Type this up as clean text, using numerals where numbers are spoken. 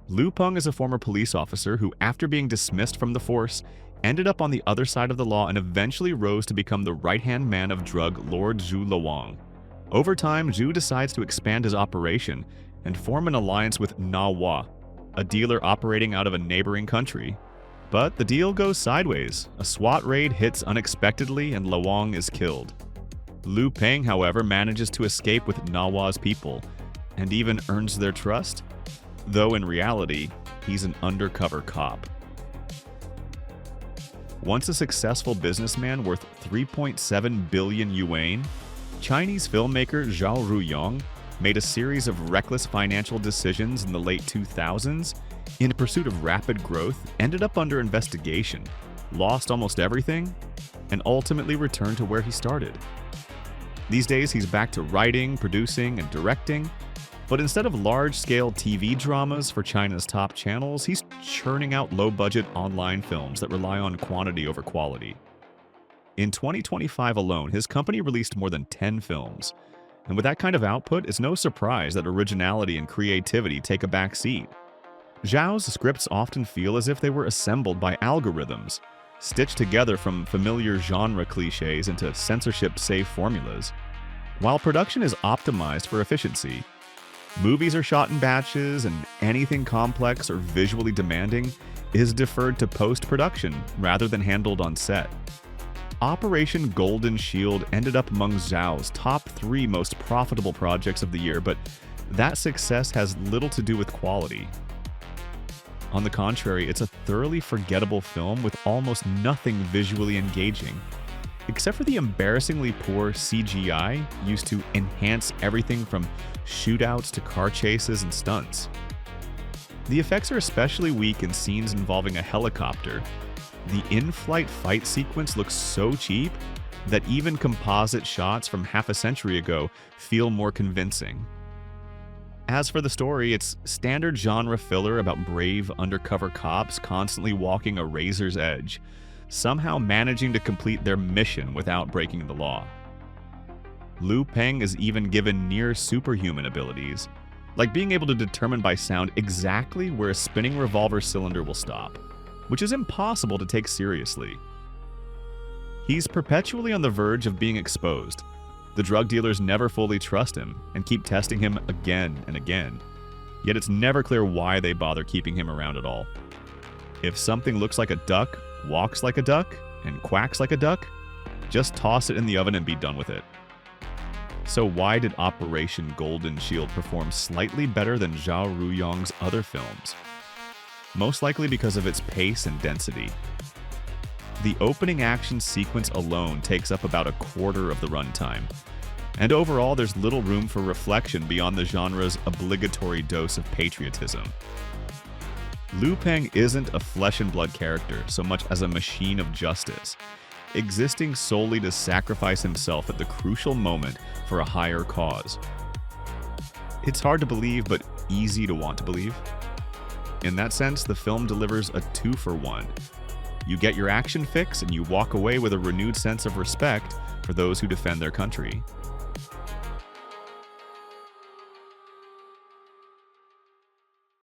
Lu-Peng is a former police officer who, after being dismissed from the force, ended up on the other side of the law and eventually rose to become the right-hand man of drug Lord Zhu Luang. Over time, Zhu decides to expand his operation and form an alliance with Na Hua, a dealer operating out of a neighboring country. But the deal goes sideways. A SWAT raid hits unexpectedly and Luang is killed. Lu Peng, however, manages to escape with Na Hua's people and even earns their trust, though in reality, he's an undercover cop. Once a successful businessman worth 3.7 billion yuan, Chinese filmmaker Zhao Rui-Yong made a series of reckless financial decisions in the late 2000s in pursuit of rapid growth, ended up under investigation, lost almost everything, and ultimately returned to where he started. These days, he's back to writing, producing, and directing, but instead of large-scale TV dramas for China's top channels, he's churning out low-budget online films that rely on quantity over quality. In 2025 alone, his company released more than 10 films, and with that kind of output, it's no surprise that originality and creativity take a back seat. Zhao's scripts often feel as if they were assembled by algorithms, stitched together from familiar genre cliches into censorship-safe formulas. While production is optimized for efficiency, movies are shot in batches, and anything complex or visually demanding is deferred to post-production rather than handled on set. Operation Golden Shield ended up among Zhao's top 3 most profitable projects of the year, but that success has little to do with quality. On the contrary, it's a thoroughly forgettable film with almost nothing visually engaging, except for the embarrassingly poor CGI used to enhance everything from shootouts to car chases and stunts. The effects are especially weak in scenes involving a helicopter. The in-flight fight sequence looks so cheap that even composite shots from half a century ago feel more convincing. As for the story, it's standard genre filler about brave undercover cops constantly walking a razor's edge, somehow managing to complete their mission without breaking the law. Lu Peng is even given near superhuman abilities, like being able to determine by sound exactly where a spinning revolver cylinder will stop, which is impossible to take seriously. He's perpetually on the verge of being exposed. The drug dealers never fully trust him and keep testing him again and again, yet it's never clear why they bother keeping him around at all. If something looks like a duck, walks like a duck, and quacks like a duck, just toss it in the oven and be done with it. So why did Operation Golden Shield perform slightly better than Zhao Rui-Yong's other films? Most likely because of its pace and density. The opening action sequence alone takes up about a quarter of the runtime, and overall there's little room for reflection beyond the genre's obligatory dose of patriotism. Lu Peng isn't a flesh-and-blood character so much as a machine of justice, existing solely to sacrifice himself at the crucial moment for a higher cause. It's hard to believe, but easy to want to believe. In that sense, the film delivers a 2-for-1. You get your action fix, and you walk away with a renewed sense of respect for those who defend their country.